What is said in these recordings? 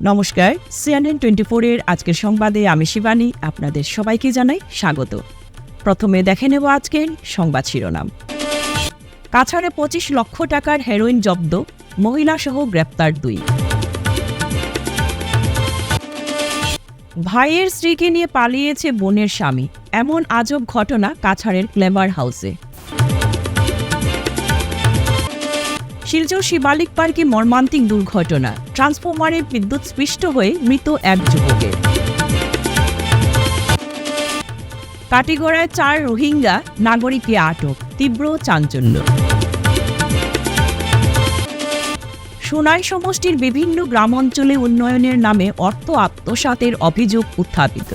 নমস্কার, CNN 24 এর আজকের সংবাদে আমি শিবানী আপনাদের সবাইকে জানাই স্বাগত। প্রথমে দেখে নেব আজকের সংবাদ শিরোনাম। কাছাড়ে 25 লক্ষ টাকার হেরোইন জব্দ, মহিলাসহ গ্রেপ্তার 2। ভাইয়ের স্ত্রীকে নিয়ে পালিয়েছে বোনের স্বামী, এমন আজব ঘটনা কাছাড়ের ক্লেভার হাউসে। শিলচর শিবালিক পার্কে মর্মান্তিক দুর্ঘটনা, ট্রান্সফরমারে বিদ্যুৎস্পৃষ্ট হয়ে মৃত এক যুবকের। কাটিগড়ায় 4 রোহিঙ্গা নাগরিককে আটক, তীব্র চাঞ্চল্য। সোনাই সমষ্টির বিভিন্ন গ্রামাঞ্চলে উন্নয়নের নামে অর্থ আত্মসাতের অভিযোগ উত্থাপিত।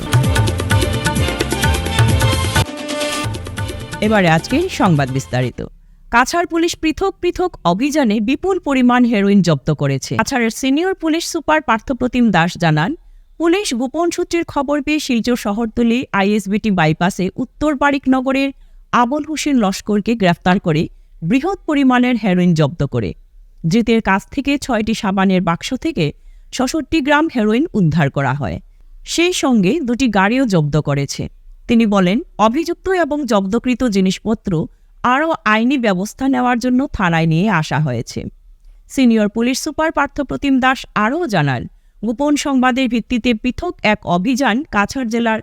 এবারে আজকের সংবাদ বিস্তারিত। কাছাড় পুলিশ পৃথক পৃথক অভিযানে বিপুল পরিমাণ হেরোইন জব্দ করেছে। কাছাড়ের senior police super Parthapratim Das জানান, পুলিশ গোপন সূত্রের খবর পেয়ে শিলচর শহরতলি ISBT বাইপাসে উত্তর বারিকনগরের আবুল হোসেন লস্করকে গ্রেফতার করে বৃহৎ পরিমাণের হেরোইন জব্দ করে। ধৃতের কাছ থেকে 6টি সাবানের বাক্স থেকে 66 গ্রাম হেরোইন উদ্ধার করা হয়। সেই সঙ্গে 2টি গাড়িও জব্দ করেছে। তিনি বলেন, অভিযুক্ত এবং জব্দকৃত জিনিসপত্র আরও আইনি ব্যবস্থা নেওয়ার জন্য থানায় নিয়ে আসা হয়েছে। Senior police super Parthapratim Das আরও জানান, গোপন সংবাদের ভিত্তিতে পৃথক এক অভিযান কাছাড় জেলার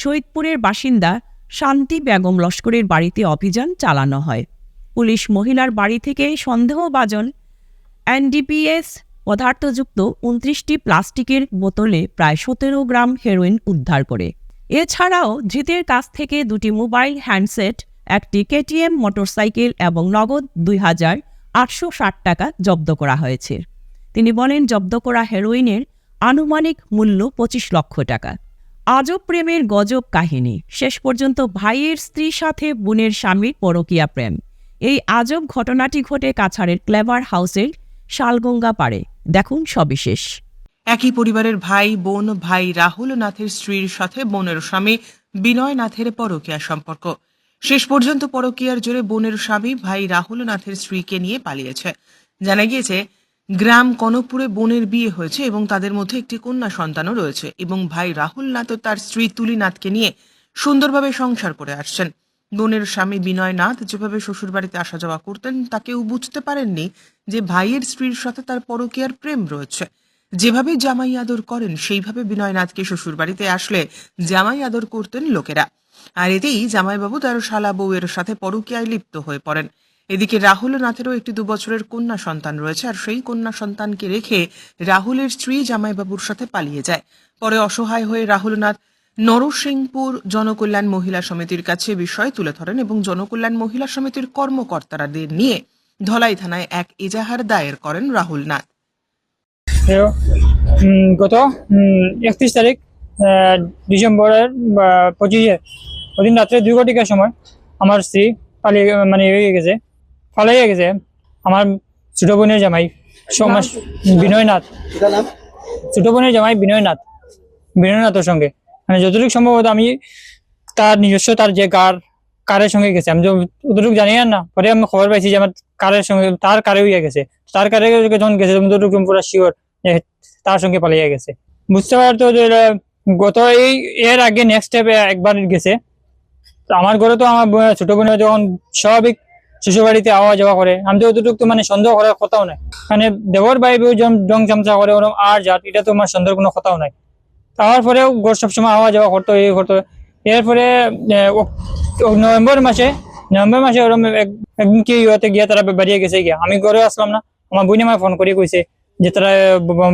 শহীদপুরের বাসিন্দা শান্তি বেগম লস্করের বাড়িতে অভিযান চালানো হয়। পুলিশ মহিলার বাড়ি থেকে সন্দেহভাজন NDPS পদার্থযুক্ত 29টি প্লাস্টিকের বোতলে প্রায় 17 গ্রাম হেরোইন উদ্ধার করে। এছাড়াও ধৃতের কাছ থেকে 2টি মোবাইল হ্যান্ডসেট, একটি KTM মোটরসাইকেল এবং নগদ 2,860 টাকা জব্দ করা হয়েছে। তিনি বলেন, জব্দ করা হেরোইনের আনুমানিক মূল্য 25 লক্ষ টাকা। আজব প্রেমের গজব কাহিনী, শেষ পর্যন্ত ভাইয়ের স্ত্রীর সাথে বোনের স্বামীর পরকীয়া প্রেম। এই আজব ঘটনাটি ঘটে কাছাড়ের ক্লেভার হাউসের শালগঙ্গা পাড়ে। দেখুন সবিশেষ। একই পরিবারের বোন ভাই রাহুল নাথের স্ত্রীর সাথে বোনের স্বামী বিনয় নাথের পরকীয়া সম্পর্ক। শেষ পর্যন্ত পরকীয়ার জোরে বোনের স্বামী ভাই রাহুল নাথের স্ত্রীকে নিয়ে পালিয়েছে। জানা গিয়েছে, গ্রাম কনকপুরে বোনের বিয়ে হয়েছে এবং তাদের মধ্যে একটি কন্যা সন্তানও রয়েছে এবং ভাই রাহুল নাথ ও তার স্ত্রী তুলি নাথকে নিয়ে সুন্দরভাবে সংসার করে আসছেন। বোনের স্বামী বিনয় নাথ যেভাবে শ্বশুরবাড়িতে আসা যাওয়া করতেন তা কেউ বুঝতে পারেননি যে ভাইয়ের স্ত্রীর সাথে তার পরকীয়ার প্রেম রয়েছে। যেভাবে জামাই আদর করেন সেইভাবে বিনয় নাথকে শ্বশুরবাড়িতে আসলে জামাই আদর করতেন লোকেরা। আর এতেই জামাইবাবু তার শালা বউয়ের সাথে পরকীয়ায় লিপ্ত হয়ে পড়েন। এদিকে রাহুল নাথেরও একটি 2 বছরের কন্যা সন্তান রয়েছে, আর সেই কন্যা সন্তানকে রেখে রাহুলের স্ত্রী জামাইবাবুর সাথে পালিয়ে যায়। পরে অসহায় হয়ে রাহুল নাথ নরসিংপুর জনকল্যাণ মহিলা সমিতির কাছে বিষয় তুলে ধরেন এবং জনকল্যাণ মহিলা সমিতির কর্মকর্তাদের নিয়ে ধলাই থানায় এক এজাহার দায়ের করেন রাহুল নাথ। গত 31 তারিখ ডিসেম্বরের 25 ওদিন রাত্রে 2 ঘটিকার সময় আমার স্ত্রী পালিয়ে গেছে। আমার ছোট বোনের জামাই বিনয় নাথ, ছোট বোনের জামাই বিনয় নাথের সঙ্গে যতটুকু সম্ভবত আমি তার নিজস্ব তার যে কারের সঙ্গে গেছে, আমি যতটুকু জানি না। পরে আমি খবর পাইছি যে আমার কারের সঙ্গে তার কারে হইয়া গেছে। তার কারে যখন গেছে যতটুকু পুরো শিওর তার সঙ্গে পালিয়ে গেছে। বুঝতে পারতো যে গত এর আগে নেক্সট স্টেপে একবার গেছে। আমার ঘরে তো আমার ছোট বোনের যখন স্বাভাবিক শ্বশুরবাড়িতে আওয়া যাওয়া করে, আমি তো অতটুকু তো সন্দেহ করার কথাও নাই। দেবর ভাই যেমন ডং চামচা করে ওরকম আর জাত, এটা তো আমার সন্দেহের কোনো কথাও নাই। তার পরেও ঘর সবসময় আওয়া যাওয়া করতো এই করতো। এরপরে নভেম্বর মাসে ওরকম একদিন কি ইয়েতে গিয়া তারা বেরিয়ে গেছে গিয়া। আমি ঘরে আসলাম না। আমার বোন আমায় ফোন করে কইছে যে তারা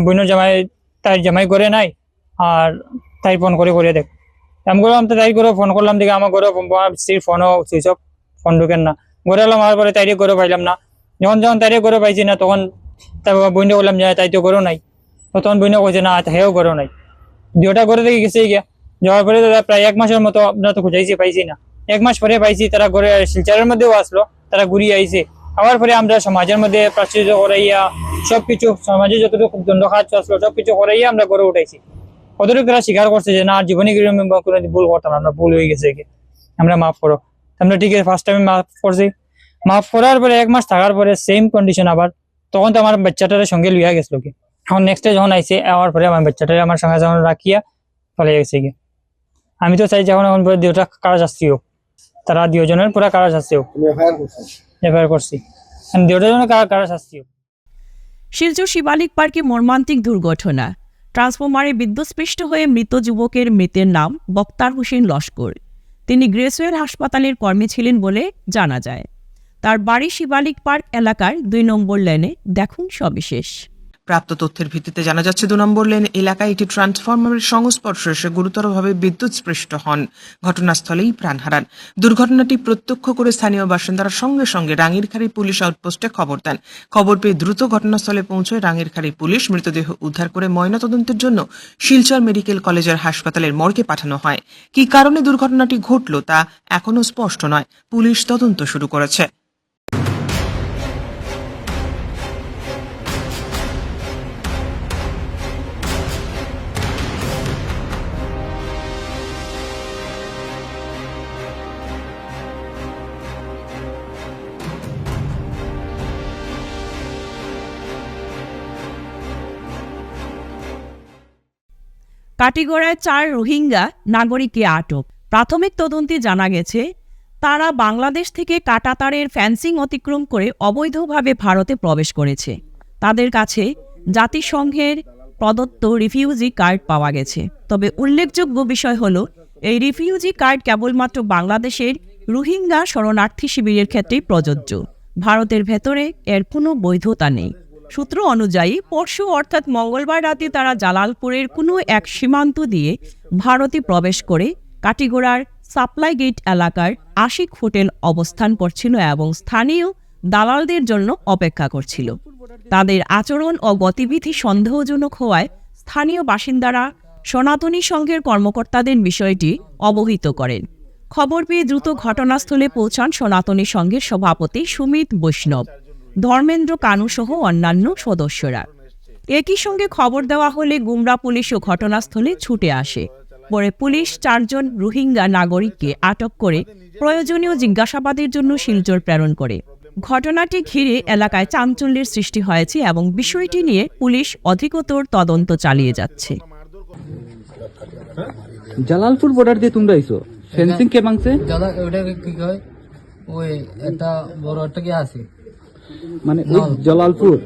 বোনের তার জামাই করে নাই, আর তাই ফোন করে দেখ। আমি করলাম তো তাই করে ফোন করলাম, দেখে আমার ঘরে স্ত্রীর ফোনও সুইচ অফ, ফোন ঢুকেন না। ঘরে এলাম, আমার পরে তাইরে ঘরে পাইলাম না। যখন তাইরে ঘরে পাইছি না, তখন তাই বোনটা বললাম যে তাই তো ঘরেও নাই। তখন বোনে কইছে না, হেও ঘরেও নাই। 2টা ঘরে থেকে গেছে গিয়া। যাওয়ার পরে প্রায় 1 মাসের মতো আমরা তো খুঁজাইছি, পাইছি না। 1 মাস পরে পাইছি, তারা ঘরে শিলচরের মধ্যেও আসলো, তারা ঘুরিয়ে আইছে। আবার পরে আমরা সমাজের মধ্যে প্রাচুর্য করাইয়া সবকিছু, সমাজে যতটুকু দণ্ডখাচ্ছ আসলো সবকিছু করাইয়া আমরা ঘরে উঠাইছি। কতটুকু তারা স্বীকার করছে যে না, জীবনে কোনো ভুল করতাম, আমরা ভুল হয়ে গেছে, আমরা মাফ করো। আমরা ঠিক আছে ফার্স্ট টাইমে মাফ করছি। মাফ করার পরে 1 মাস থাকার পরে সেম কন্ডিশন আবার তখন তো আমার বাচ্চাটার সঙ্গে লইয়া গেছিল কি। এখন নেক্সট যখন আইসে আওয়ার পরে আমার বাচ্চাটারে আমার সঙ্গে যখন রাখিয়া চলে গেছে কি। আমি তো চাই যখন এখন পরে দুটা কারা শাস্তি হোক, তারা দুজনের পুরা কারা শাস্তি হোক, এফআইআর করছি, দুটার জন্য কারা শাস্তি হোক। শিলচর শিবালিক পার্কে মর্মান্তিক দুর্ঘটনা। ট্রান্সফরমারে বিদ্যুৎস্পৃষ্ট হয়ে মৃত যুবকের মৃতের নাম বক্তার হোসেন লস্কর। তিনি গ্রেসওয়েল হাসপাতালের কর্মী ছিলেন বলে জানা যায়। তার বাড়ি শিবালিক পার্ক এলাকার 2 নম্বর লেনে। দেখুন সবিশেষ। প্রাপ্ত তথ্যের ভিত্তিতে জানা যাচ্ছে 2 নম্বর লেন এলাকায় একটি ট্রান্সফরমারের সংস্পর্শে এসে গুরুতরভাবে বিদ্যুৎস্পৃষ্ট হন। ঘটনাস্থলেই প্রাণ হারান। দুর্ঘটনাটি প্রত্যক্ষ করে স্থানীয় বাসিন্দারা সঙ্গে সঙ্গে রাঙ্গিরখাড়ি পুলিশ আউটপোস্টে খবর দেন। খবর পেয়ে দ্রুত ঘটনাস্থলে পৌঁছয় রাঙ্গিরখাড়ি পুলিশ। মৃতদেহ উদ্ধার করে ময়নাতদন্তের জন্য শিলচর মেডিকেল কলেজের হাসপাতালের মর্গে পাঠানো হয়। কী কারণে দুর্ঘটনাটি ঘটল তা এখনও স্পষ্ট নয়। পুলিশ তদন্ত শুরু করেছে। কাটিগড়ায় 4 রোহিঙ্গা নাগরিককে আটক। প্রাথমিক তদন্তে জানা গেছে তারা বাংলাদেশ থেকে কাঁটাতারের ফেন্সিং অতিক্রম করে অবৈধভাবে ভারতে প্রবেশ করেছে। তাদের কাছে জাতিসংঘের প্রদত্ত রিফিউজি কার্ড পাওয়া গেছে। তবে উল্লেখযোগ্য বিষয় হল এই রিফিউজি কার্ড কেবলমাত্র বাংলাদেশের রোহিঙ্গা শরণার্থী শিবিরের ক্ষেত্রেই প্রযোজ্য। ভারতের ভেতরে এর কোনো বৈধতা নেই। সূত্র অনুযায়ী পরশু অর্থাৎ মঙ্গলবার রাতে তারা জালালপুরের কোনো এক সীমান্ত দিয়ে ভারতে প্রবেশ করে কাটিগড়ার সাপ্লাই গেট এলাকার আশিক হোটেল অবস্থান করছিল এবং স্থানীয় দালালদের জন্য অপেক্ষা করছিল। তাদের আচরণ ও গতিবিধি সন্দেহজনক হওয়ায় স্থানীয় বাসিন্দারা সনাতনী সংঘের কর্মকর্তাদের বিষয়টি অবহিত করেন। খবর পেয়ে দ্রুত ঘটনাস্থলে পৌঁছান সনাতনী সংঘের সভাপতি সুমিত বৈষ্ণব, ধর্মেন্দ্র কানু সহ অন্যান্য সদস্যরা। একই সঙ্গে খবর দেওয়া হলে গুমরা পুলিশও ঘটনাস্থলে ছুটে আসে। পরে পুলিশ 4 জন রোহিঙ্গা নাগরিককে আটক করে প্রয়োজনীয় জিজ্ঞাসাবাদের জন্য শিলচর প্রেরণ করে। ঘটনাটি ঘিরে এলাকায় চাঞ্চল্যের সৃষ্টি হয়েছে এবং বিষয়টি নিয়ে পুলিশ অধিকতর তদন্ত চালিয়ে যাচ্ছে। জালালপুর বর্ডার দিয়ে তোমরা আইছো, ফেন্সিং কে ভাঙছে? ওটা কি কয় ওই একটা বড় একটা কি আছে মানে ওই জালালপুর।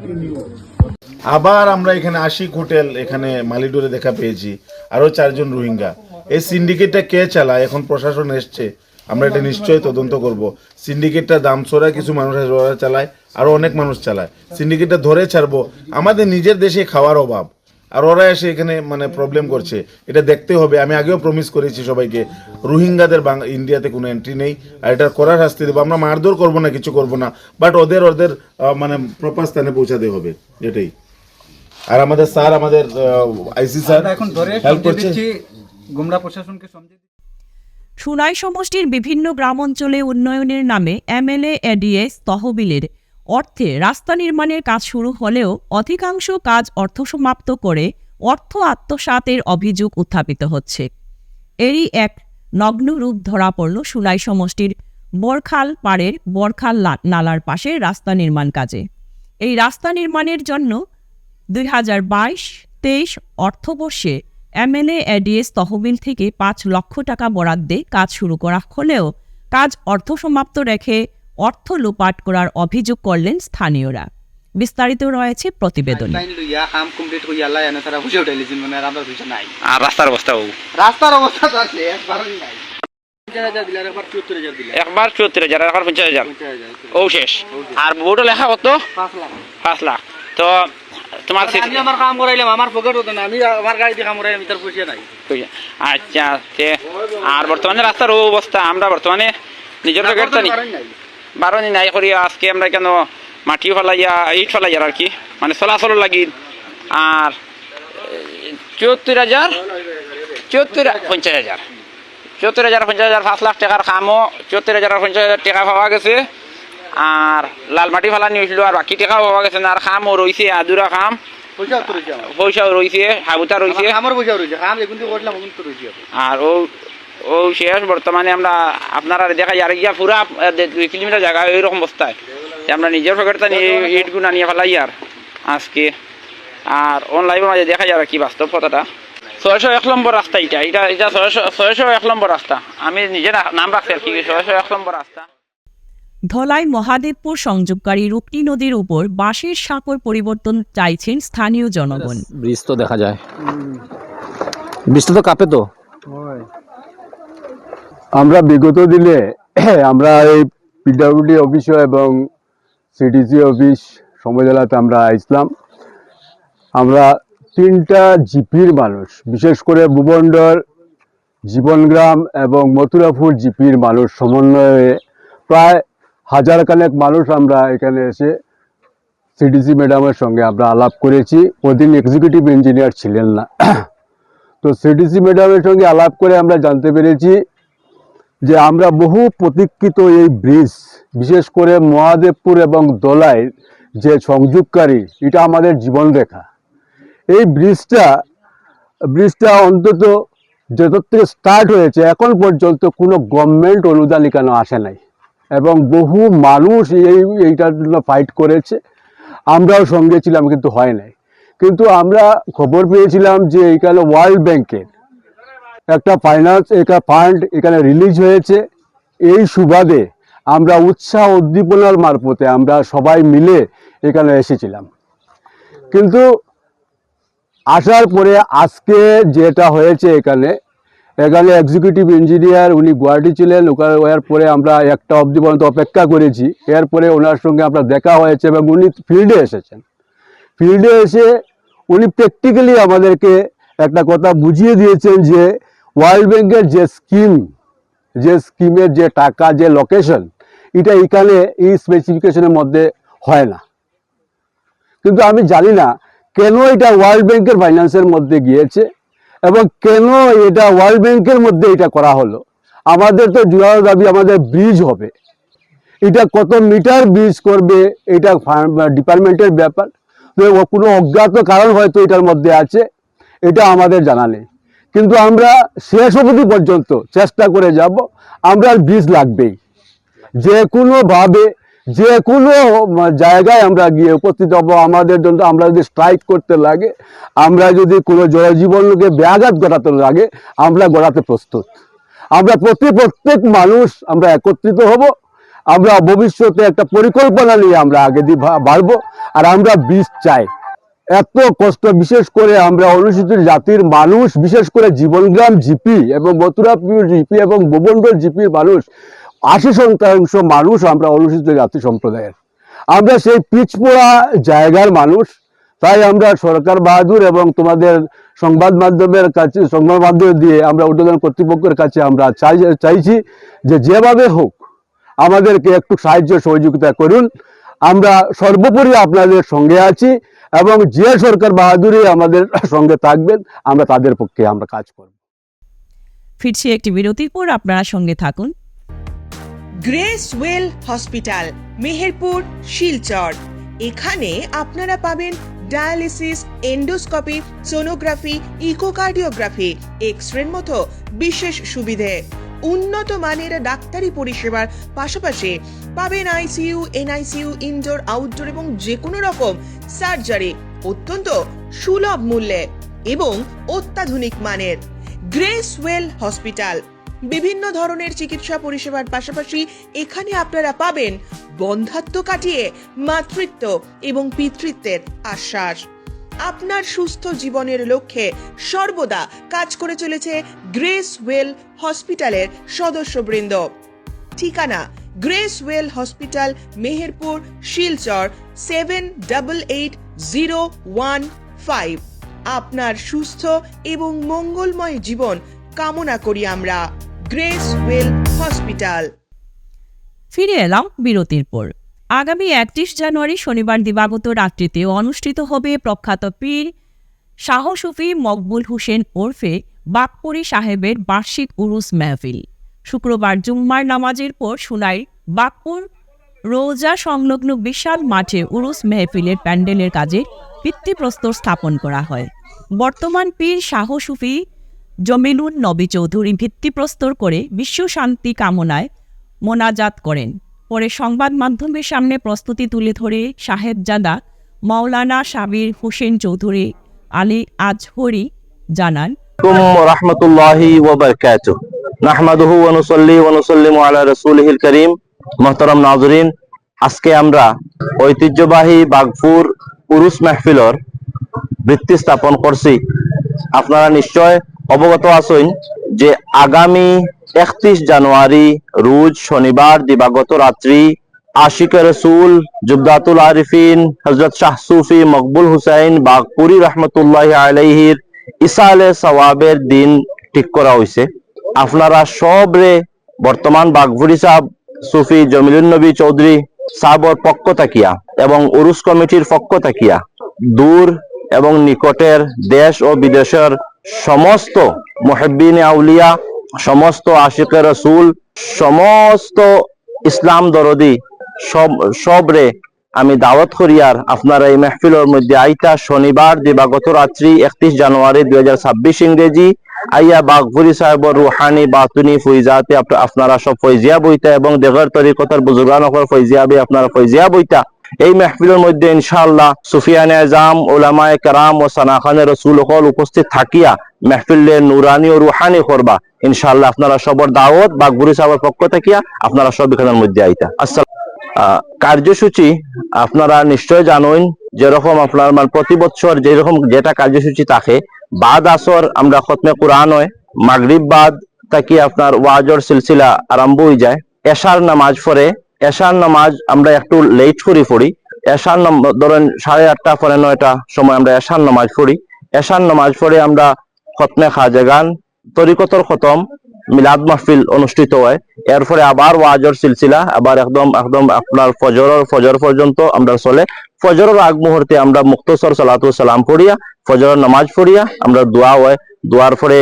আবার আমরা এখানে আশিক হোটেল এখানে মালিডোরে দেখা পেয়েছি আরো 4 জন রোহিঙ্গা। এই সিন্ডিকেটটা কে চালায় এখন প্রশাসন এসছে, আমরা এটা নিশ্চয়ই তদন্ত করব। সিন্ডিকেটটা দামছড়া কিছু মানুষ ওরা চালায়, আরো অনেক মানুষ চালায়। সিন্ডিকেটটা ধরে ছাড়বো। আমাদের নিজের দেশে খাওয়ার অভাব, আর ওরা এসে এখানে মানে প্রবলেম করছে, এটা দেখতে হবে। আমি আগেও প্রমিস করেছি সবাইকে, রোহিঙ্গাদের ইন্ডিয়াতে কোনো এন্ট্রি নেই, আর এটা করার শাস্তি দেবো। আমরা মারধর করবো না, কিছু করবো না, বাট ওদের মানে প্রপার স্থানে পৌঁছাতে হবে, এটাই। আর আমাদের স্যার, আমাদের আইসি স্যার এখন ধরে হেল্প করছে। গুমরা প্রশাসনকে সমঝে সুনাই সমষ্টির বিভিন্ন গ্রাম অঞ্চলে উন্নয়নের নামে এমএলএ এডিএস তহবিলের অর্থে রাস্তা নির্মাণের কাজ শুরু হলেও অধিকাংশ কাজ অর্থসমাপ্ত করে অর্থ আত্মসাতের অভিযোগ উত্থাপিত হচ্ছে। এরই এক নগ্ন রূপ ধরা পড়ল সুনাই সমষ্টির বরখাল পাড়ের বরখাল নালার পাশে রাস্তা নির্মাণ কাজে। এই রাস্তা নির্মাণের জন্য 2022-23 অর্থবর্ষে এমএলএ এডিএস তহবিল থেকে 5 লক্ষ টাকা বরাদ্দে কাজ শুরু করা হলেও কাজ অর্ধসমাপ্ত রেখে অর্থ লুপাট করার অভিযোগ করলেন স্থানীয়রা। বিস্তারিত রয়েছে প্রতিবেদনে। আর রাস্তার অবস্থা তো আছে একবার 74,000 একবার 50,000 ও শেষ। আর বোর্ডও লেখা কত 5 লাখ। তো তোমার আমি আমার কাম করাইলাম, আমার পকেট হতো না, আমি আমার গাড়ি দিয়ে কাম করাইলাম, তার পয়সা নাই। আচ্ছা, আর বর্তমানে রাস্তার অবস্থা আমরা বর্তমানে নিজের পকেট তো নেই, বারণই নাই করি। আজকে আমরা কেন মাটি ফেলাইয়া ইট ফেলাইয়ার আর কি, মানে চলাচল লাগি। আর 74,000 50,000 5 লাখ টাকার কামও 74,000 আর 50,000 টাকা পাওয়া গেছে। আর লাল মাটি ফেলা নিয়েছিল, আর বাকি টাকাও পাওয়া গেছে না। আর খামও রয়েছে, আদুরা খাম পয়সাও রয়েছে, হাবুতা রয়েছে, আর ও শেষ। বর্তমানে আমরা আপনারা দেখা যার গিয়া পুরা 2 কিলোমিটার জায়গা এইরকম অবস্থায় আমরা নিজের পকেটটা নিয়ে ইটগুনা নিয়ে ফেলাই আর আজকে আর অনলাইনের মাঝে দেখা যাবে কি বাস্তব কথাটা 601 নম্বর রাস্তা এটা 601 নম্বর রাস্তা আমি নিজে নাম রাখছি আর কি 601 নম্বর রাস্তা। ধলাই মহাদেবপুর সংযোগকারী রূপনী নদীর উপর বাঁশের সাঁকোর পরিবর্তন চাইছেন স্থানীয় জনগণ। ব্রিজ তো দেখা যায়, ব্রিজটা তো কাঁপে তো। আমরা বিগত দিনে আমরা এই পিডব্লিউডি অফিস এবং সিডিসি অফিস সমজেলাতে আমরা আসলাম। আমরা 3টা জিপির মানুষ, বিশেষ করে ভুবনডর, জীবনগ্রাম এবং মথুরাপুর জিপির মানুষ সমন্বয়ে প্রায় 1000 খানেক মানুষ আমরা এখানে এসে সিডিসি ম্যাডামের সঙ্গে আমরা আলাপ করেছি। ওদিন এক্সিকিউটিভ ইঞ্জিনিয়ার ছিলেন না, তো সিডিসি ম্যাডামের সঙ্গে আলাপ করে আমরা জানতে পেরেছি যে আমরা বহু প্রতীক্ষিত এই ব্রিজ, বিশেষ করে মহাদেবপুর এবং দোলাইয়ের যে সংযোগকারী, এটা আমাদের জীবনরেখা। এই ব্রিজটা অন্তত যত থেকে স্টার্ট হয়েছে এখন পর্যন্ত কোনো গভর্নমেন্ট অনুদান এখানে আসে নাই এবং বহু মানুষ এইটার জন্য ফাইট করেছে। আমরাও সঙ্গে ছিলাম, কিন্তু হয় নাই। কিন্তু আমরা খবর পেয়েছিলাম যে এখানে ওয়ার্ল্ড ব্যাংকের একটা ফান্ড এখানে রিলিজ হয়েছে। এই সুবাদে আমরা উৎসাহ উদ্দীপনার মারফতে আমরা সবাই মিলে এখানে এসেছিলাম। কিন্তু আসার পরে আজকে যেটা হয়েছে এখানে এক্সিকিউটিভ ইঞ্জিনিয়ার উনি গুয়াহাটি ছিলেন, ওয়ার পরে আমরা 1টা অবধি পর্যন্ত অপেক্ষা করেছি। এরপরে ওনার সঙ্গে আমরা দেখা হয়েছে এবং উনি ফিল্ডে এসেছেন। ফিল্ডে এসে উনি প্র্যাকটিক্যালি আমাদেরকে একটা কথা বুঝিয়ে দিয়েছেন যে ওয়ার্ল্ড ব্যাংকের যে স্কিমের যে টাকা, যে লোকেশন, এটা এখানে এই স্পেসিফিকেশনের মধ্যে হয় না। কিন্তু আমি জানি না কেন এটা ওয়ার্ল্ড ব্যাংকের ফাইন্যান্সের মধ্যে গিয়েছে এবং কেন এটা ওয়ার্ল্ড ব্যাংকের মধ্যে এটা করা হলো। আমাদের তো জোরালো দাবি আমাদের ব্রিজ হবে, এটা কত মিটার ব্রিজ করবে এটা ডিপার্টমেন্টের ব্যাপার। কোনো অজ্ঞাত কারণ হয়তো এটার মধ্যে আছে, এটা আমাদের জানা নেই। কিন্তু আমরা শেষ অবধি পর্যন্ত চেষ্টা করে যাব, আমরা ব্রিজ লাগবেই। যে কোনোভাবে যে কোনো জায়গায় আমরা গিয়ে উপস্থিত হব আমাদের জন্য। আমরা যদি স্ট্রাইক করতে লাগে, আমরা যদি কোনো জনজীবনকে ব্যাঘাত ঘটাতে লাগে, আমরা গড়াতে প্রস্তুত। আমরা প্রত্যেক মানুষ আমরা একত্রিত হব। আমরা ভবিষ্যতে একটা পরিকল্পনা নিয়ে আমরা আগে দিয়ে বাড়বো। আর আমরা ব্রিজ চাই। এত কষ্ট, বিশেষ করে আমরা অনুসূচিত জাতির মানুষ, বিশেষ করে জীবনগ্রাম জিপি এবং মথুরাপুর জিপি এবং ভুবনডোল জিপির মানুষ, 80% মানুষ আমরা অনুসূচিত জাতি সম্প্রদায়ের। আমরা সেই পিছপড়া জায়গার মানুষ। তাই আমরা সরকার বাহাদুর এবং তোমাদের সংবাদ মাধ্যমের দিয়ে আমরা ঊর্ধ্বতন কর্তৃপক্ষের কাছে আমরা চাইছি যে যেভাবে হোক আমাদেরকে একটু সাহায্য সহযোগিতা করুন। আমরা সর্বোপরি আপনাদের সঙ্গে আছি এবং যে সরকার বাহাদুরই আমাদের সঙ্গে থাকবেন, আমরা তাদের পক্ষে আমরা কাজ করব। ফিরছি একটি বিরতির পর, আপনারা সঙ্গে থাকুন। Grace well hospital, Meherpur, Silchar. এখানে আপনারা পাবেন ডায়ালিসিস, এন্ডোস্কোপি, সোনোগ্রাফি, ইকোকার্ডিওগ্রাফি, এক্স-রের মতো বিশেষ সুবিধে। উন্নত মানের ডাক্তারি পরিষেবার পাশাপাশি পাবেন আইসিইউ, এনআইসিইউ, ইনডোর, আউটডোর এবং যে কোনো রকম সার্জারি অত্যন্ত সুলভ মূল্যে এবং অত্যাধুনিক মানের। গ্রেস ওয়েল হসপিটাল বিভিন্ন ধরনের চিকিৎসা পরিষেবার পাশাপাশি এখানে আপনারা পাবেন বন্ধ্যাত্ব কাটিয়ে মাতৃত্ব এবং পিতৃত্বের আশ্বাস। আপনার সুস্থ জীবনের লক্ষ্যে সর্বদা কাজ করে চলেছে গ্রেস ওয়েল হসপিটালের সদস্যবৃন্দ। ঠিকানা grace well hospital, Meherpur, Silchar 788015। আপনার সুস্থ এবং মঙ্গলময় জীবন কামনা করি আমরা। Grace well hospital. ফিরে এলাম বিরতির পর। আগামী 31 জানুয়ারি শনিবার দিবাগত রাত্রিতে অনুষ্ঠিত হবে প্রখ্যাত পীর শাহ সুফি মকবুল হোসেন ওরফে বাকপুরি সাহেবের বার্ষিক উরুস মেহফিল। শুক্রবার জুম্মার নামাজের পর সুনাইর বাকপুর রোজা সংলগ্ন বিশাল মাঠে উরুস মেহফিলের প্যান্ডেলের কাজে ভিত্তিপ্রস্তর স্থাপন করা হয়। বর্তমান পীর শাহ সুফি জমিলুন নবী চৌধুরী ভিত্তিপ্রস্তর করে বিশ্ব শান্তি কামনায় মোনাজাত করেন। পরে সংবাদ মাধ্যমের সামনে প্রস্তুতি তুলে ধরে সাহেবজাদা মাওলানা সাবির হোসেন চৌধুরী আলী আজহরি জানান, রহমতুল্লাহি ওয়া বারাকাতুহু নাহমাদুহু ওয়া নুসাল্লি ওয়া নুসাল্লিমু আলা রাসূলিহিল কারীম। মুহতারাম নাজরিন, আজকে আমরা ঐতিহ্যবাহী বাগফুর উরুস মাহফিলর বৃত্তি স্থাপন করছি। আপনারা নিশ্চয় অবগত আছেন যে আগামী 31 জানুয়ারি রোজ শনিবার দিবাগত রাত্রি আশিকে রসুল জুবদাতুল আরিফিন হযরত শাহ সুফি মকবুল হুসাইন বাগপুরি রহমতুল্লাহি আলাইহির ইসালে সওয়াবের দিন ঠিক করা হয়েছে। আপনারা সবরে বর্তমান বাগপুরি সাহেব সুফি জমিলুন নবী চৌধুরী সাহেবর পক্ষ থাকিয়া এবং উরুস কমিটির পক্ষ থাকিয়া দূর এবং নিকটের দেশ ও বিদেশের সমস্ত মুহিব্বিনে আউলিয়া, সমস্ত আশিকে রসুল, সমস্ত ইসলাম দরদি সবরে আমি দাওয়াত করিয়ার আপনারা এই মাহফিলের মধ্যে আইতা শনিবার দিবাগত রাত্রি 31 জানুয়ারি 2026 ইংরেজি আইয়া বাগফুরি সাহেবর রুহানি বাতুনি ফৈজাতে আপনারা সব ফৈজিয়া বইতা এবং দেগর তরিকতার বুজুর্গানকর ফৈজিয়া বই আপনারা ফৈজিয়া বইতা। এই মাহফিলের মধ্যে ইনশাআল্লাহ সুফিয়ানে আজম, উলামায়ে কেরাম ও সানাখানে রসুল সকল উপস্থিত থাকিয়া মাহফিলে নুরানি ও রুহানি করবা। ইনশাআল্লাহ আপনারা সবর দাওয়াত বাগফুরি সাহেবের পক্ষ থাকিয়া আপনারা সব এখানের মধ্যে আইতা। আসসালাম। কার্যসূচি আপনারা নিশ্চয় জানেন, যেরকম আপনার প্রতি বছর যেরকম যেটা কার্যসূচি থাকে, বাদ আসর আমরা খতমে কোরআন হয়, মাগরিব বাদ তাকি আপনার ওয়াজর সিলসিলা আরম্ভ হয়ে যায়। এশার নামাজ পড়ে, এশার নামাজ আমরা একটু লেট করে পড়ি। এশার ধরেন 8:30 পরে 9টা সময় আমরা এশার নামাজ পড়ি। এশার নামাজ পড়ে আমরা খতমে খাজেগান তরিকতর খতম মিলাদ মাহফিল অনুষ্ঠিত হয়। এরপরে আবার ওয়াজর সিলসিলা আবার একদম আপনার ফজর পর্যন্ত আমরা চলে। ফজরের আগ মুহূর্তে আমরা মুক্তসর সালাতু সালাম পড়িয়া ফজরের নামাজ পড়িয়া আমরা দোয়া হয়। দোয়ার পরে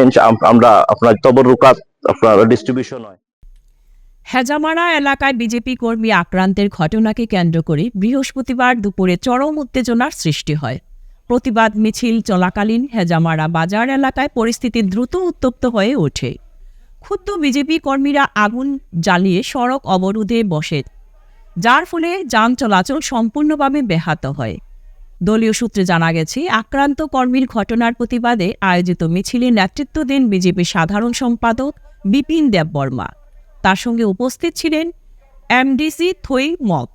আমরা আপনার তবরুকাত আপনার ডিস্ট্রিবিউশন হয়। হেজামারা এলাকায় বিজেপি কর্মী আক্রান্তের ঘটনাকে কেন্দ্র করে বৃহস্পতিবার দুপুরে চরম উত্তেজনার সৃষ্টি হয়। প্রতিবাদ মিছিল চলাকালীন হেজামারা বাজার এলাকায় পরিস্থিতি দ্রুত উত্তপ্ত হয়ে ওঠে। ক্ষুব্ধ বিজেপি কর্মীরা আগুন জ্বালিয়ে সড়ক অবরোধে বসে, যার ফলে যান চলাচল সম্পূর্ণভাবে ব্যাহত হয়। দলীয় সূত্রে জানা গেছে, আক্রান্ত কর্মীর ঘটনার প্রতিবাদে আয়োজিত মিছিলে নেতৃত্ব দেন বিজেপির সাধারণ সম্পাদক বিপিন দেববর্মা। তার সঙ্গে উপস্থিত ছিলেন এমডিসি থই মক,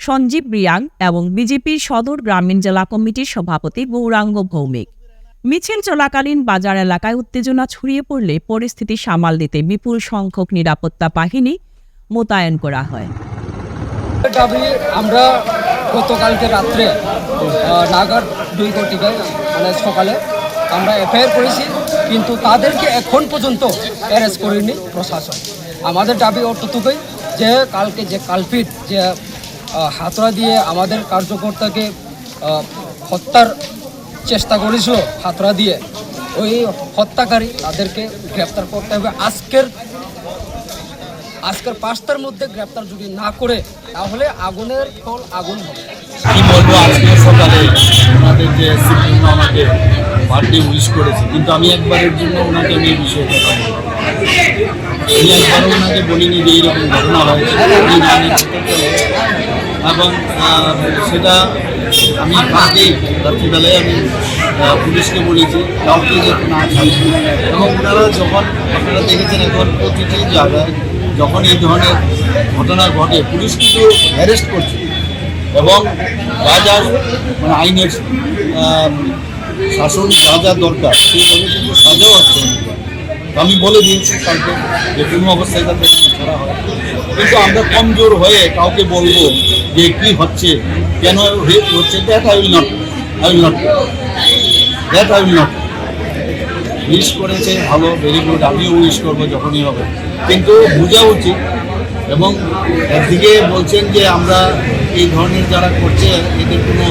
সঞ্জীব রিয়াং এবং বিজেপির সদর গ্রামীণ জেলা কমিটির সভাপতি গৌরাঙ্গ ভৌমিক। মিছিল চলাকালীন বাজার এলাকায় উত্তেজনা ছড়িয়ে পড়লে পরিস্থিতি সামাল দিতে বিপুল সংখ্যক নিরাপত্তা বাহিনী মোতায়েন করা হয়। দাবি আমরা গতকালকে রাত্রে নাগাদ 2 ঘটিকায় মানে সকালে আমরা এফআইআর করেছি, কিন্তু তাদেরকে এখন পর্যন্ত অ্যারেস্ট করেনি প্রশাসন। আমাদের দাবি অতটুকুই যে কালকে যে কালপিট যে হাতড়া দিয়ে আমাদের কার্যকর্তাকে হত্যার চেষ্টা করেছিল হাতড়া দিয়ে, ওই হত্যাকারী তাদেরকে গ্রেপ্তার করতে হবে। আজকের 5টার মধ্যে গ্রেপ্তার যদি না করে তাহলে আগুনের ফল আগুন হবে। কি বলবো, আজকে সকালে ওনাদের যে সিপিএম আমাকে বার্থডে উইশ করেছে, কিন্তু আমি একবারের জন্য ওনাকে আমি এই বিষয়টা আমি একবারও ওনাকে বলিনি যে এইরকম ঘটনা হয়েছে, এবং সেটা আমি আগেই রাত্রিবেলায় আমি পুলিশকে বলেছি কাউকে যাতে না ছাড়ি। এবং ওনারা যখন আপনারা দেখেছেন এখন প্রতিটি জায়গায় যখন এই ধরনের ঘটনা ঘটে পুলিশ কিন্তু অ্যারেস্ট করছে এবং যা যা মানে আইনের শাসন যা যা দরকার সেইভাবে কিন্তু সাজাও হচ্ছে। আমি বলে দিয়েছি কালকে যে কোনো অবস্থায় যাতে ছাড়া হয়, কিন্তু আমরা কমজোর হয়ে কাউকে বলবো যে কী হচ্ছে, কেন হচ্ছে, that I will not wish করেছে ভালো, ভেরি গুড, আমিও উইশ করবো যখনই হবে, কিন্তু বোঝা উচিত। এবং একদিকে বলছেন যে আমরা এই ধরনের যারা করছে এদের কোনো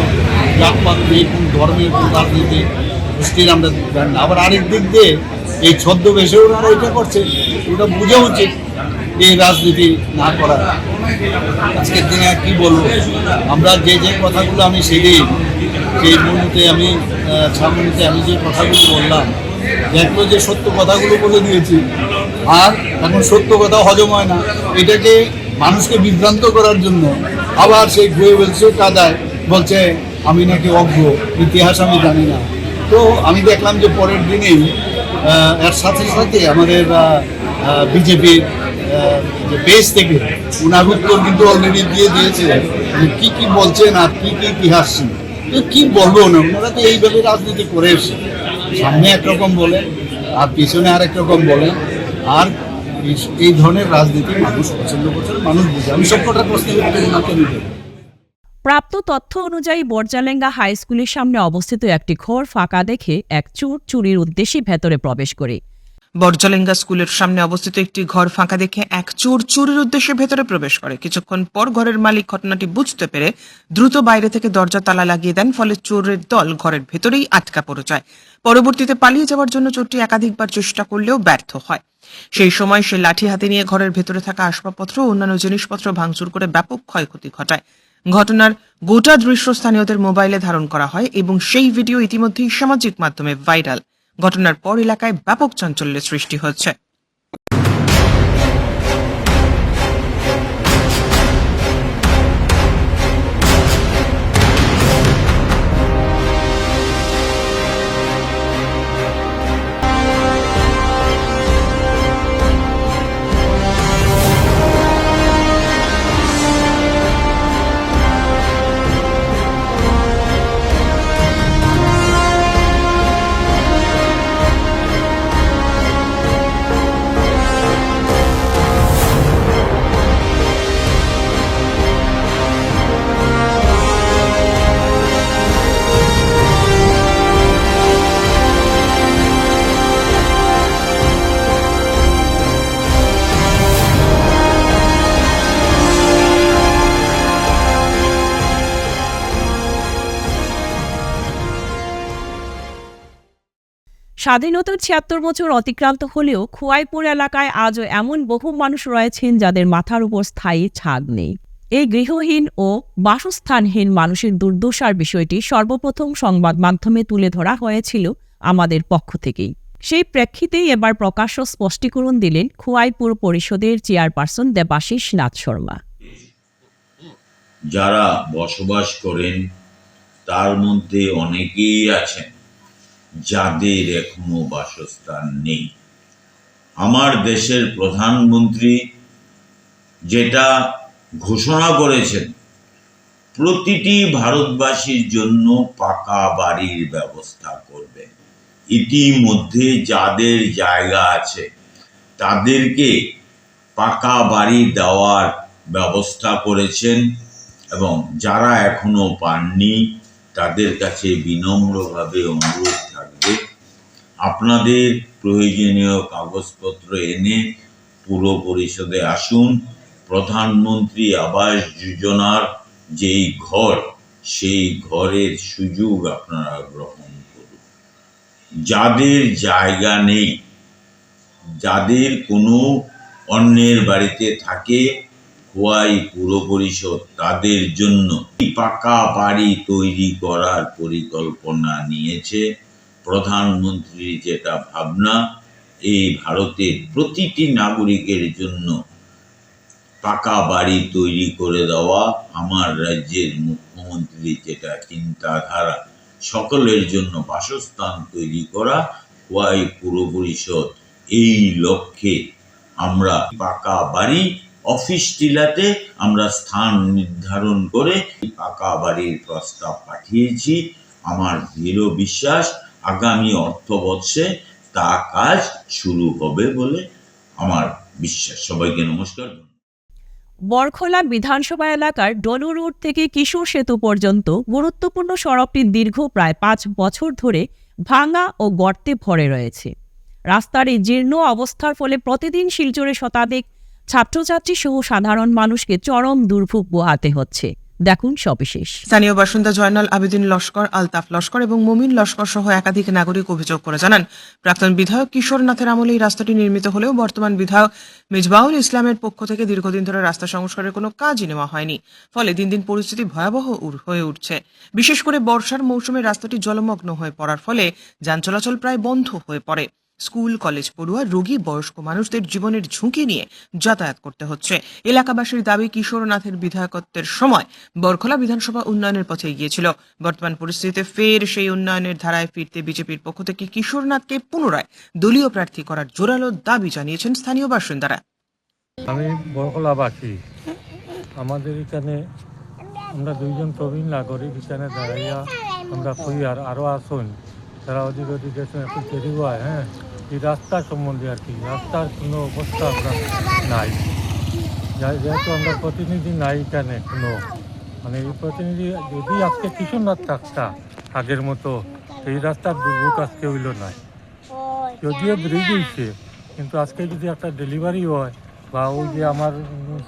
জাতপাত নেই, কোন ধর্মের কোন রাজনীতি গোষ্ঠীর আমরা জানি না। আবার আরেক দিক দিয়ে এই ছদ্মবেশে ওনারা এটা করছে, ওটা বোঝা উচিত এই রাজনীতি না করা। আজকের দিনে আর কী বলবো, আমরা যে কথাগুলো আমি সেই মুহূর্তে আমি সামনেতে আমি যে কথাগুলো বললাম, দেখলো যে সত্য কথাগুলো বলে দিয়েছি, আর এখন সত্য কথা হজম হয় না, এটাকে মানুষকে বিভ্রান্ত করার জন্য আবার সেই গুয়েবেলসও কাদায় বলছে আমি নাকি অজ্ঞ, ইতিহাস আমি জানি না। তো আমি দেখলাম যে পরের দিনেই এর সাথে সাথে আমাদের বিজেপির যে পেজ থেকে ওনার উত্তর কিন্তু অলরেডি দিয়ে দিয়েছে যে কী কী বলছেন আর কী কী ইতিহাস ছিল। কি বলবো না, ওনারা তো এইভাবে রাজনীতি করে এসছে, সামনে একরকম বলেন আর পিছনে আরেক রকম বলেন। আর এই ধরনের রাজনীতি মানুষ পছন্দ করছে, মানুষ বুঝে। আমি সবকটা প্রশ্নের উত্তর ওনাকে নিতে। প্রাপ্ত তথ্য অনুযায়ী বরজালেঙ্গা হাই স্কুলের সামনে অবস্থিত একটি ঘর ফাঁকা দেখে এক চোর চুরির উদ্দেশ্যে ভেতরে প্রবেশ করে। বরজালেঙ্গা স্কুলের সামনে অবস্থিত একটি ঘর ফাঁকা দেখে এক চোর চুরির উদ্দেশ্যে ভেতরে প্রবেশ করে। কিছুক্ষণ পর ঘরের মালিক ঘটনাটি বুঝতে পেরে দ্রুত বাইরে থেকে দরজা তালা লাগিয়ে দেন, ফলে চোরের দল ঘরের ভেতরেই আটকা পড়ে যায়। পরবর্তীতে পালিয়ে যাওয়ার জন্য চোরটি একাধিকবার চেষ্টা করলেও ব্যর্থ হয়। সেই সময় সে লাঠি হাতে নিয়ে ঘরের ভেতরে থাকা আসবাবপত্র ও অন্যান্য জিনিসপত্র ভাঙচুর করে ব্যাপক ক্ষয়ক্ষতি ঘটায়। ঘটনার গোটা দৃশ্য স্থানীয়দের মোবাইলে ধারণ করা হয় এবং সেই ভিডিও ইতিমধ্যেই সামাজিক মাধ্যমে ভাইরাল। ঘটনার পর এলাকায় ব্যাপক চাঞ্চল্যের সৃষ্টি হচ্ছে। স্বাধীনতার ৭৬ বছর অতিক্রান্ত হলেও খোয়াইপুর এলাকায় আজও এমন বহু মানুষ রয়েছেন যাদের মাথার উপর স্থায়ী ছাদ নেই। এই গৃহহীন ও বাসস্থানহীন মানুষের দুর্দশার বিষয়টি সর্বপ্রথম সংবাদ মাধ্যমে তুলে ধরা হয়েছিল আমাদের পক্ষ থেকেই। সেই প্রেক্ষিতেই এবার প্রকাশ্য স্পষ্টীকরণ দিলেন খোয়াইপুর পরিষদের চেয়ারপারসন দেবাশিস নাথ শর্মা। যারা বসবাস করেন তার মধ্যে অনেকেই আছেন যাদের এখনো বাসস্থান নেই। আমার দেশের প্রধানমন্ত্রী যেটা ঘোষণা করেছেন, প্রতিটি ভারতবাসীর জন্য পাকা বাড়ির ব্যবস্থা করবেন। ইতিমধ্যে যাদের জায়গা আছে তাদেরকে পাকা বাড়ি দেওয়ার ব্যবস্থা করেছেন এবং যারা এখনো পাননি তাদের কাছে বিনম্রভাবে অনুরোধ থাকবে, আপনাদের প্রয়োজনীয় কাগজপত্র এনে পুর পরিষদে আসুন। প্রধানমন্ত্রী আবাস যোজনার যেই ঘর, সেই ঘরের সুযোগ আপনারা গ্রহণ করুন। যাদের জায়গা নেই, যাদের কোনো অন্যের বাড়িতে থাকে, খোয়াই পুর পরিষদ তাদের জন্য পাকা বাড়ি তৈরি করার পরিকল্পনা নিয়েছে। প্রধানমন্ত্রীর যেটা ভাবনা, এই ভারতের প্রতিটি নাগরিকের জন্য পাকা বাড়ি তৈরি করে দেওয়া, আমার রাজ্যের মুখ্যমন্ত্রীর যেটা চিন্তাধারা, সকলের জন্য বাসস্থান তৈরি করা। খোয়াই পুর পরিষদ এই লক্ষ্যে আমরা পাকা বাড়ি অফিস টিলাতে আমরা স্থান নির্ধারণ করে পাকা বাড়ির প্রস্তাব পাঠিয়েছি। আমার দৃঢ় বিশ্বাস আগামী অর্থবর্ষে তা কাজ শুরু হবে বলে আমার বিশ্বাস। সবাইকে নমস্কার। বরখোলা বিধানসভা এলাকার ডলু রোড থেকে কিশোর সেতু পর্যন্ত গুরুত্বপূর্ণ সড়কটি দীর্ঘ প্রায় ৫ বছর ধরে ভাঙা ও গর্তে ভরে রয়েছে। রাস্তার এই জীর্ণ অবস্থার ফলে প্রতিদিন শিলচরে শতাধিক ছাত্রছাত্রী সহ সাধারণ মানুষকে চরম দুর্ভোগ পোহাতে হচ্ছে। দেখুন সবিশেষ। স্থানীয় বাসিন্দা জয়নাল আবেদিন লস্কর, আলতাফ লস্কর এবং মুমিন লস্কর সহ একাধিক নাগরিক অভিযোগ করে জানান, প্রাক্তন বিধায়ক কিশোর নাথের আমলে এই রাস্তাটি নির্মিত হলেও বর্তমান বিধায়ক মিজবাউল ইসলামের পক্ষ থেকে দীর্ঘদিন ধরে রাস্তা সংস্কারের কোনো কাজই নেওয়া হয়নি। ফলে দিন দিন পরিস্থিতি ভয়াবহ হয়ে উঠছে। বিশেষ করে বর্ষার মৌসুমে রাস্তাটি জলমগ্ন হয়ে পড়ার ফলে যান চলাচল প্রায় বন্ধ হয়ে পড়ে। স্কুল কলেজ পড়ুয়া, রোগী, বয়স্ক মানুষদের জীবনের ঝুঁকি নিয়ে যাতায়াত করতে হচ্ছে। এলাকাবাসীর দাবি, কিশোরনাথের বিধায়কত্বের সময় বরখলা বিধানসভা উন্নয়নের পথে এগিয়েছিল। বর্তমান পরিস্থিতিতে ফের সেই উন্নয়নের ধারায় ফিরতে বিজেপির পক্ষ থেকে কিশোরনাথকে পুনরায় দলীয় প্রার্থী করার জোরালো দাবি জানিয়েছেন স্থানীয় বাসিন্দারা। আমি বরকলাবাসী। আমাদের এখানে আমরা দুইজন প্রবীণ নাগরিক এখানে দাঁড়াইয়া আমরা কই আরও আসুন, তারা অধিক একটু দেরি হয়। হ্যাঁ, এই রাস্তার সম্বন্ধে আর কি, রাস্তার কোনো অবস্থা আমরা নাই, যেহেতু আমরা প্রতিনিধি নাই এখানে কোনো, মানে এই প্রতিনিধি যদি আজকে কিশোরনাথ থাকতা আগের মতো, এই রাস্তার দুর্ভোগ আজকে হইল না। যদিও ব্রিজ হয়েছে, কিন্তু আজকে যদি একটা ডেলিভারি হয় বা ওই যে আমার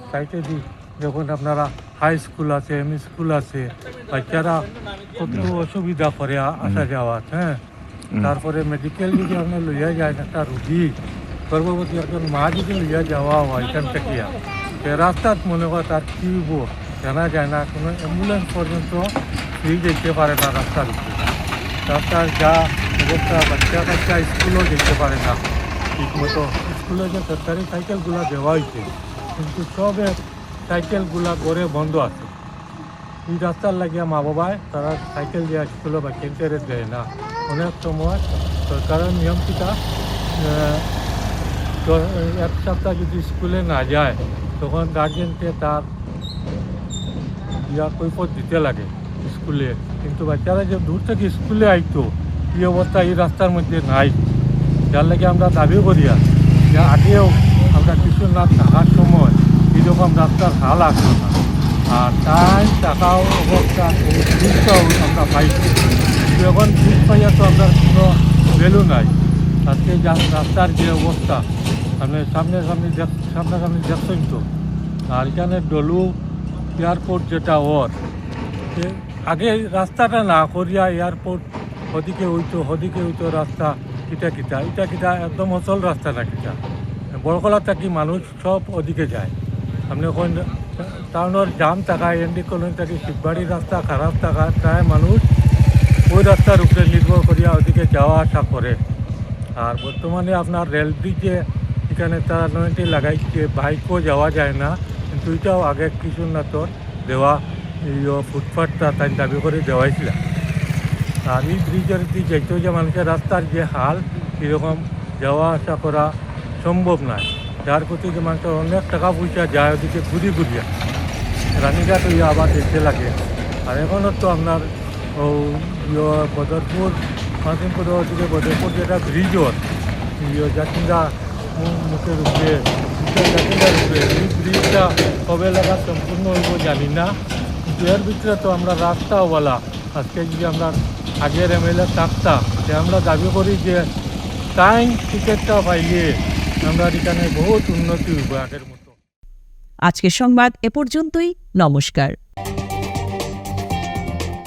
সাইটে যখন আপনারা হাই স্কুল আছে, এমই স্কুল আছে, বাচ্চারা কত অসুবিধা করে আসা যাওয়া। হ্যাঁ, তারপরে মেডিকেল যদি আপনার লইয়া যায় একটা রুগী, গর্ভবতী একজন মা যদি লইয়া যাওয়া হয় এখান থেকে, রাস্তার মনে হয় তার কী হইব জানা যায় না। কোনো অ্যাম্বুলেন্স পর্যন্ত যেতে পারে না রাস্তার উপরে। রাস্তার যা অবস্থা, বাচ্চা স্কুলও যেতে পারে না ঠিকমতো। স্কুলে যে সরকারি সাইকেলগুলো দেওয়া হয়েছে, কিন্তু সবে সাইকেলগুলা গড়ে বন্ধ আছে। এই রাস্তার লাগিয়া মা বাবায় তারা সাইকেল দিয়ে স্কুলে বা কেন্টারে দেয় না। অনেক সময় সরকারের নিয়মটা এক সপ্তাহ যদি স্কুলে না যায়, তখন গার্জেনকে তার কৈফত দিতে লাগে স্কুলে। কিন্তু বাচ্চারা যে দূর থেকে স্কুলে আইতো, এই অবস্থা এই রাস্তার মধ্যে নাই। যার লাগে আমরা দাবি করিয়া যে আগেও আমরা কিশোরনাথ থাকার সময় এরকম রাস্তার হাল আসলো না, আর তাই টাকাও অবস্থা ব্রিজটাও আমরা পাইছি। কিন্তু এখন ব্রিজ পাইয়া তো আমরা কোনো ভ্যালু নাই। আজকে রাস্তার যে অবস্থা, মানে সামনাসামনি দেখছেন তো। আর এখানে ডলু এয়ারপোর্ট যেটা ওর আগে রাস্তাটা না করিয়া এয়ারপোর্ট ওদিকে হইতো রাস্তা, এটা একদম অচল রাস্তা না। কিটা বড়কলা থাকি মানুষ সব ওদিকে যায়। আপনি ওখান টাউনের জাম থাকায়, এনডি কলোনি থাকি শিববাড়ির রাস্তা খারাপ থাকায় প্রায় মানুষ ওই রাস্তার উপরে নির্ভর করিয়া ওদিকে যাওয়া আসা করে। আর বর্তমানে আপনার রেল ব্রিজে এখানে তারা 90 লাগাইছে, বাইকও যাওয়া যায় না। কিন্তু এটাও আগে কিশোরনাথর দেওয়া ফুটপাথটা তাই দাবি করে দেওয়াইছিল। আর এই ব্রিজের দিকে যাইতেও যে মানুষের রাস্তার যে হাল, এরকম যাওয়া আসা করা সম্ভব নয়। যার প্রতি যে মানুষের অনেক টাকা পয়সা যায় ওদিকে ঘুরিয়া রানীঘাট হইয়া আবার যেতে লাগে। আর এখনও তো আপনার বদরপুর মাসিমপুর ওদিকে বদরপুর যেটা ব্রিজর জাতিন্দা মুখের উপরে জাতিন্দার উপরে, এই ব্রিজটা কবে লাগা সম্পূর্ণ হইব জানি না। কিন্তু এর ভিতরে তো আমরা রাস্তাওয়ালা, আজকে যদি আমরা আগের MLA থাকতাম, আমরা দাবি করি যে টাইম টিকিটটা পাইলে আমরা এখানে বহুত উন্নতি হইব আগের মতো। আজকের সংবাদ এ পর্যন্তই। নমস্কার।